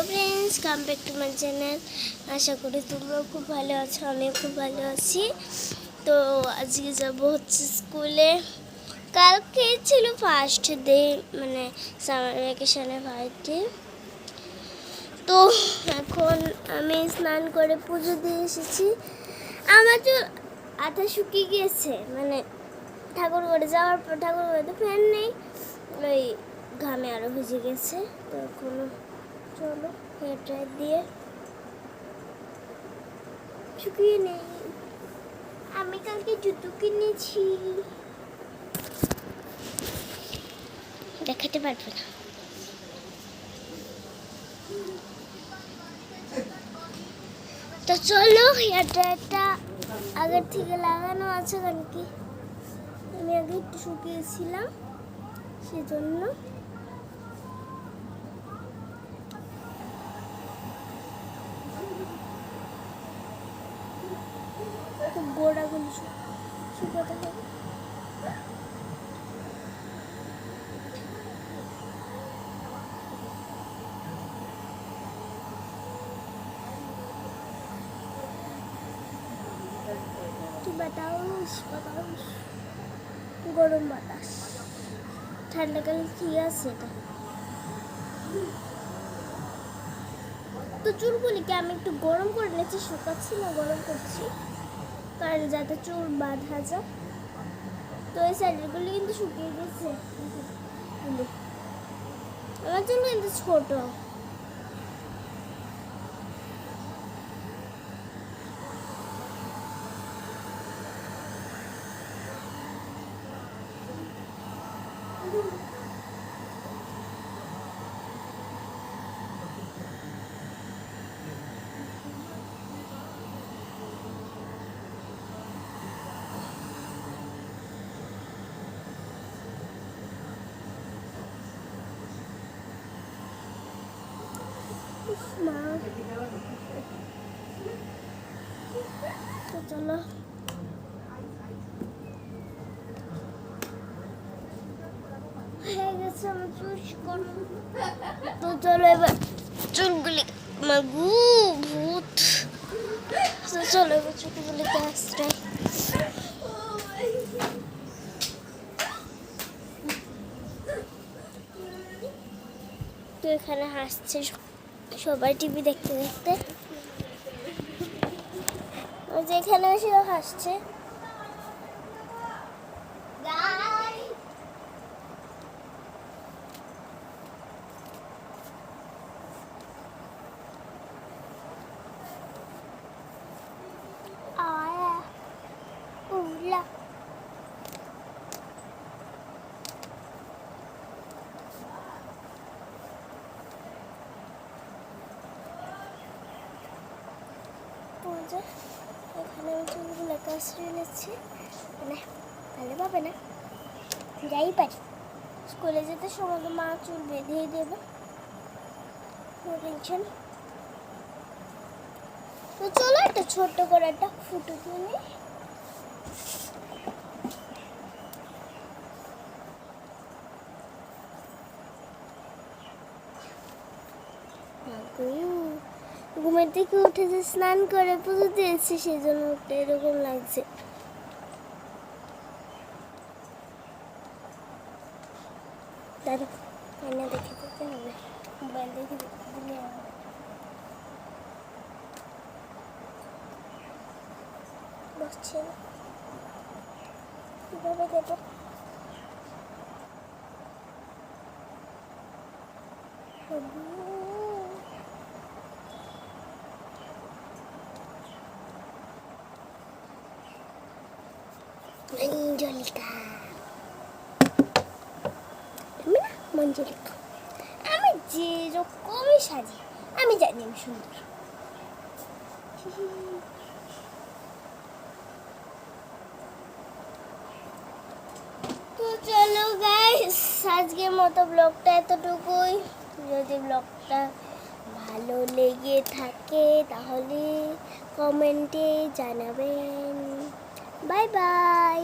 Friends, come back to my channel. আশা করি তোমরাও খুব ভালো আছো, আমিও খুব ভালো আছি। তো আজকে যাব হচ্ছে স্কুলে। কালকে ছিল ফার্স্ট ডে, মানে সামার ভ্যাকেশনের ফার্স্ট ডে। তো এখন আমি স্নান করে পুজো দিয়ে এসেছি। আমার তো আধা শুকিয়ে গিয়েছে, মানে ঠাকুর ঘরে যাওয়ার পর ঠাকুর ঘরে তো ফ্যান নেই, ওই ঘামে আরও ভিজে গেছে। তো এখনো চলো হেয়ার ড্রায়ার দিয়ে শুকিয়ে নেই। আমি কালকে জুতো কিনেছি, দেখাতে পারবো না। তো চলো, হেয়ার ড্রায়ারটা আগের থেকে লাগানো আছে, কারণ কি আমি আগে একটু শুকিয়েছিলাম সেজন্য। গোড়াগুলি শুকাতে হবে। বাতাস বাতাস, গরম বাতাস, ঠান্ডাকালে ঠিক আছে এটা। তো চুলগুলিকে আমি একটু গরম করে নিচ্ছি, শুকাচ্ছি না, গরম করছি, কারণ যাতে চুল বাঁধা যায়। তো এই সাইডগুলি কিন্তু শুকিয়ে গেছে। আমার চুল কিন্তু ছোট। তো চলো, হয়ে গেছে আমার চুল শুকানো। তো চলো এবার চুলগুলি মাগু ভূত। তো চলো এবার চুলগুলিকে আশ্রয়। তো এখানে হাসছে সবাই টিভি দেখতে দেখতে, যে এখানে এসেও হাসছে। এখানে আমি চুলগুলোকে আশ্রয় নিচ্ছি, মানে ভালো পাবে না, যাই পারি। স্কুলে যেতে সময় মা চুল বেঁধেই দেবে, নো টেনশন। তো চলো একটা ছোট্ট করে একটা ফুটো কিনে। ঘুমের থেকে উঠে যে স্নান করে পুজো দিয়েছি, সেই জন্য এরকম লাগছে। দাঁড়ো, আয়না দেখে দিতে হবে, মোবাইল দেখে দিলে বসছে না, কীভাবে দেবো? মঞ্জলিকা, আমি না মঞ্জলিকা, আমি যেরকমই সাজি আমি জানি আমি সুন্দর। তো চলো গাইস, আজকের মতো ব্লগটা এতটুকুই। যদি ব্লগটা ভালো লেগে থাকে তাহলে কমেন্টে জানাবেন। Bye bye.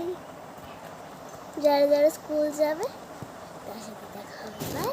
যারা যারা স্কুল যাবে তার সাথে দেখা হবে।